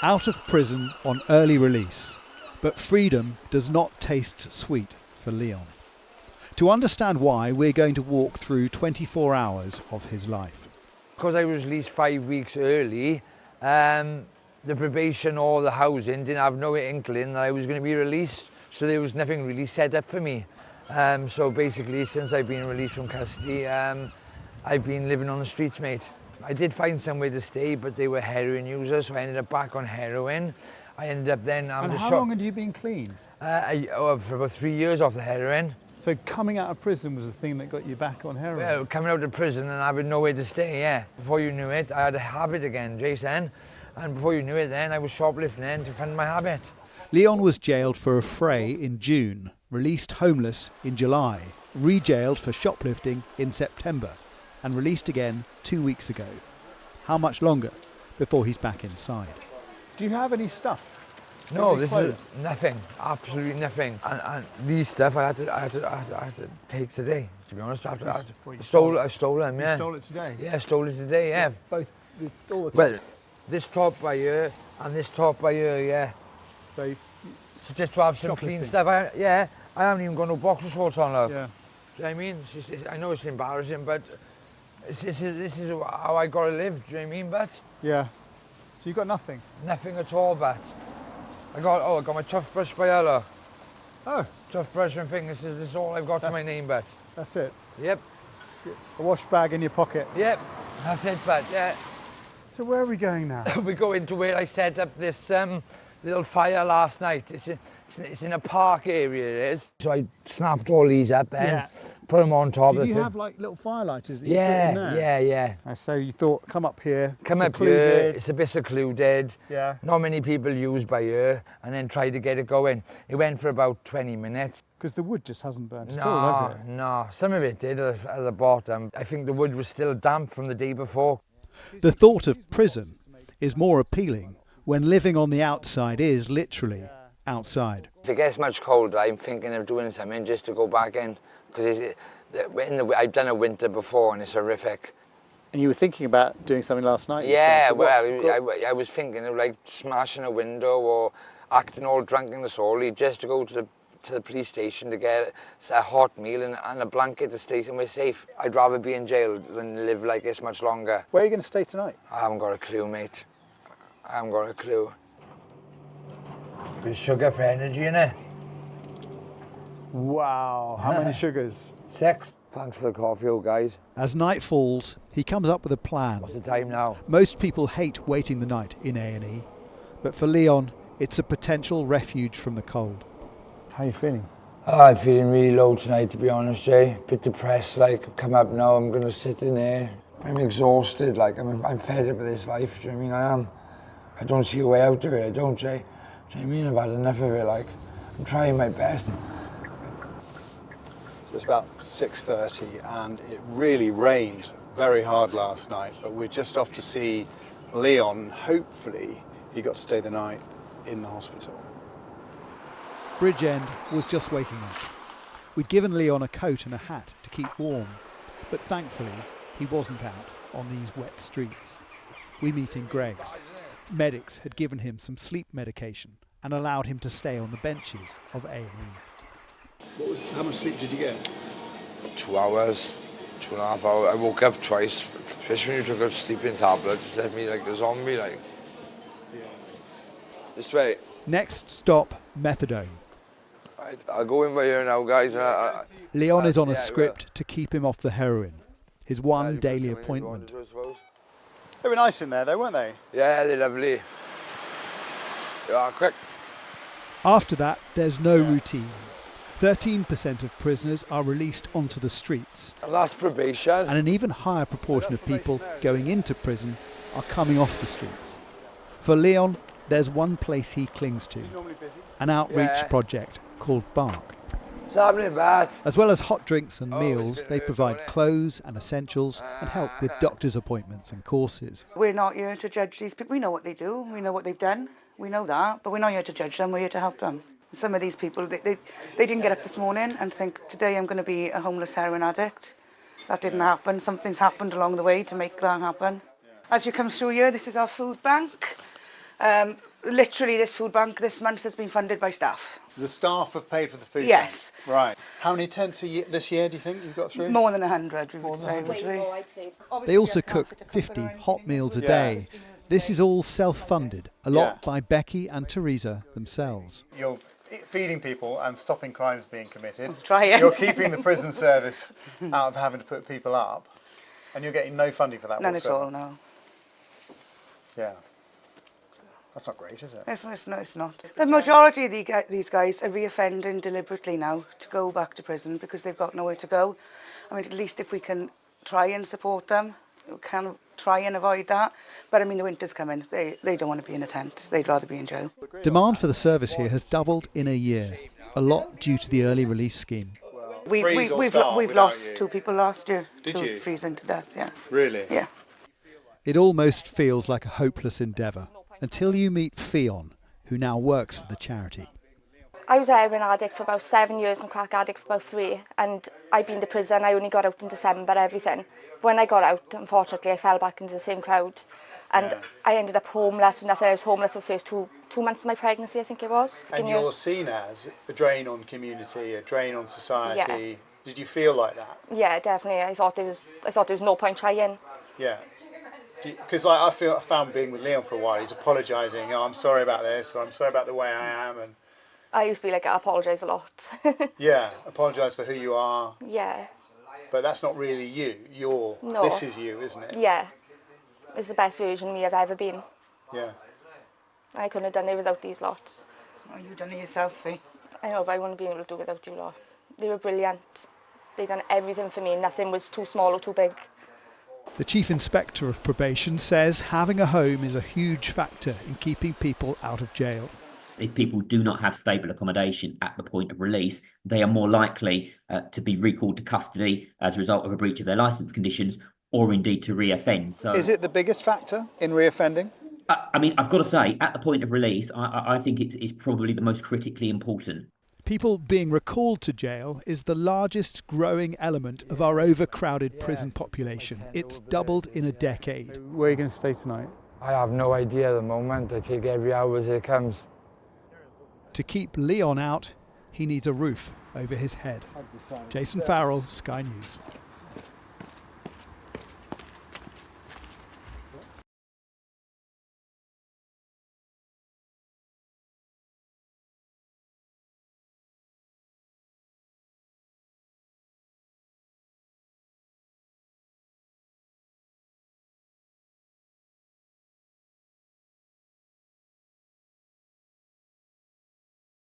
Out of prison on early release, but freedom does not taste sweet for Leon. To understand why, we're going to walk through 24 hours of his life. Because I was released 5 weeks early, the probation or the housing didn't have no inkling that I was going to be released, so there was nothing really set up for me. So basically, since I've been released from custody, I've been living on the streets, mate. I did find somewhere to stay, but they were heroin users, so I ended up back on heroin. I ended up then... And how long had you been clean? For about 3 years off the heroin. So coming out of prison was the thing that got you back on heroin? Well, coming out of prison and having nowhere to stay, yeah. Before you knew it, I had a habit again, Jason. And before you knew it then, I was shoplifting then to fund my habit. Leon was jailed for a fray in June, released homeless in July, re-jailed for shoplifting in September, and released again 2 weeks ago. How much longer before he's back inside? Do you have any stuff? No, this is nothing, absolutely nothing. And these stuff I had to take today, to be honest. I stole them, yeah. You stole it today? Yeah, I stole it today, yeah. Both, all the top? Well, this top by here and this top by here, yeah. So just to have some clean stuff. I haven't even got no boxer shorts on, look. Yeah. Do you know what I mean? I know it's embarrassing, but this is how I got to live, do you know what I mean, but? Yeah. So you've got nothing? Nothing at all, but. I got my toothbrush by here, look. Oh. Toothbrush and things, this is all I've got to my name, but. That's it? Yep. A wash bag in your pocket? Yep, that's it, but, yeah. So where are we going now? We go into where I set up this little fire last night. It's in a park area, it is. So I snapped all these up then, put them on top. Did you have like little firelighters that you put in there? Yeah. So you thought, come up here, come up here, it's a bit secluded. Yeah. Not many people use by here, and then try to get it going. It went for about 20 minutes. Because the wood just hasn't burnt at all, has it? No, some of it did at the bottom. I think the wood was still damp from the day before. The thought of prison is more appealing when living on the outside is literally outside. If it gets much colder, I'm thinking of doing something just to go back in, because I've done a winter before and it's horrific. And you were thinking about doing something last night? Yeah, I was thinking of like smashing a window or acting all drunk in the sorry just to go to the police station to get a hot meal and a blanket to stay somewhere safe. I'd rather be in jail than live like this much longer. Where are you going to stay tonight? I haven't got a clue, mate. I haven't got a clue. Bit of sugar for energy, innit? Wow, how many sugars? 6. Thanks for the coffee, old guys. As night falls, he comes up with a plan. What's the time now? Most people hate waiting the night in A&E, but for Leon, it's a potential refuge from the cold. How are you feeling? Oh, I'm feeling really low tonight, to be honest, Jay. A bit depressed, like, I've come up now, I'm going to sit in there. I'm exhausted, like, I'm fed up with this life, do you know what I mean? I am. I don't see a way out of it, I don't, Jay. Do you know what I mean? I've had enough of it, like, I'm trying my best. So it's about 6:30 and it really rained very hard last night, but we're just off to see Leon. Hopefully he got to stay the night in the hospital. Bridgend was just waking up. We'd given Leon a coat and a hat to keep warm, but thankfully he wasn't out on these wet streets. We meet in Greg's. Medics had given him some sleep medication and allowed him to stay on the benches of A&E. How much sleep did you get? 2 hours, 2.5 hours. I woke up twice, especially when you took a sleeping tablet. It left me like a zombie, like. Yeah. This way. Next stop, methadone. Right, I'll go in by here now, guys. Leon is on a script to keep him off the heroin. His one daily appointment. They were nice in there though, weren't they? Yeah, they're lovely. Yeah, quick. After that, there's no routine. 13% of prisoners are released onto the streets. And that's probation. And an even higher proportion of people going into prison are coming off the streets. For Leon, there's one place he clings to, an outreach project called Bark. What's happening, Matt? As well as hot drinks and meals, they provide clothes and essentials and help with doctor's appointments and courses. We're not here to judge these people. We know what they do, we know what they've done, we know that, but we're not here to judge them, we're here to help them. Some of these people, they didn't get up this morning and think, today I'm going to be a homeless heroin addict. That didn't happen. Something's happened along the way to make that happen. As you come through here, this is our food bank. Literally, this food bank this month has been funded by staff. The staff have paid for the food Yes. bank? Right. How many tents this year do you think you've got through? More than 100, we would say, would we? I'd say. They also cook 50 hot meals a day. This is all self-funded, a lot by Becky and Teresa themselves. You're feeding people and stopping crimes being committed. Trying. You're keeping the prison service out of having to put people up, and you're getting no funding for that None at whatsoever. all, no. Yeah. That's not great, is it? It's not. The majority of these guys are reoffending deliberately now to go back to prison because they've got nowhere to go. I mean, at least if we can try and support them, we can try and avoid that. But I mean, the winter's coming. They don't want to be in a tent. They'd rather be in jail. Demand for the service here has doubled in a year, a lot due to the early release scheme. We've lost 2 people last year to freezing to death, yeah. Really? Yeah. It almost feels like a hopeless endeavour, until you meet Fionn, who now works for the charity. I was a heroin addict for about 7 years and crack addict for about 3, and I've been to prison. I only got out in December, everything. When I got out, unfortunately, I fell back into the same crowd, and I ended up homeless with nothing. I was homeless for the first two months of my pregnancy, I think it was. And you're seen as a drain on community, a drain on society. Yeah. Did you feel like that? Yeah, definitely. I thought there was no point trying. Yeah. Because I found being with Leon for a while, he's apologising. Oh, I'm sorry about this, or I'm sorry about the way I am, and I used to be like, I apologise a lot. yeah, apologise for who you are. Yeah. But that's not really you. This is you, isn't it? Yeah. It's the best version of me I've ever been. Yeah. I couldn't have done it without these lot. Oh, you've done it yourself, eh? I know, but I wouldn't be able to do it without you lot. They were brilliant. They'd done everything for me. Nothing was too small or too big. The Chief Inspector of Probation says having a home is a huge factor in keeping people out of jail. If people do not have stable accommodation at the point of release, they are more likely to be recalled to custody as a result of a breach of their licence conditions, or indeed to reoffend. So, is it the biggest factor in reoffending? I mean, I've got to say, at the point of release, I think it is probably the most critically important. People being recalled to jail is the largest growing element of our overcrowded prison population. It's doubled in a decade. So where are you going to stay tonight? I have no idea at the moment. I take every hour as it comes. To keep Leon out, he needs a roof over his head. Jason Farrell, Sky News.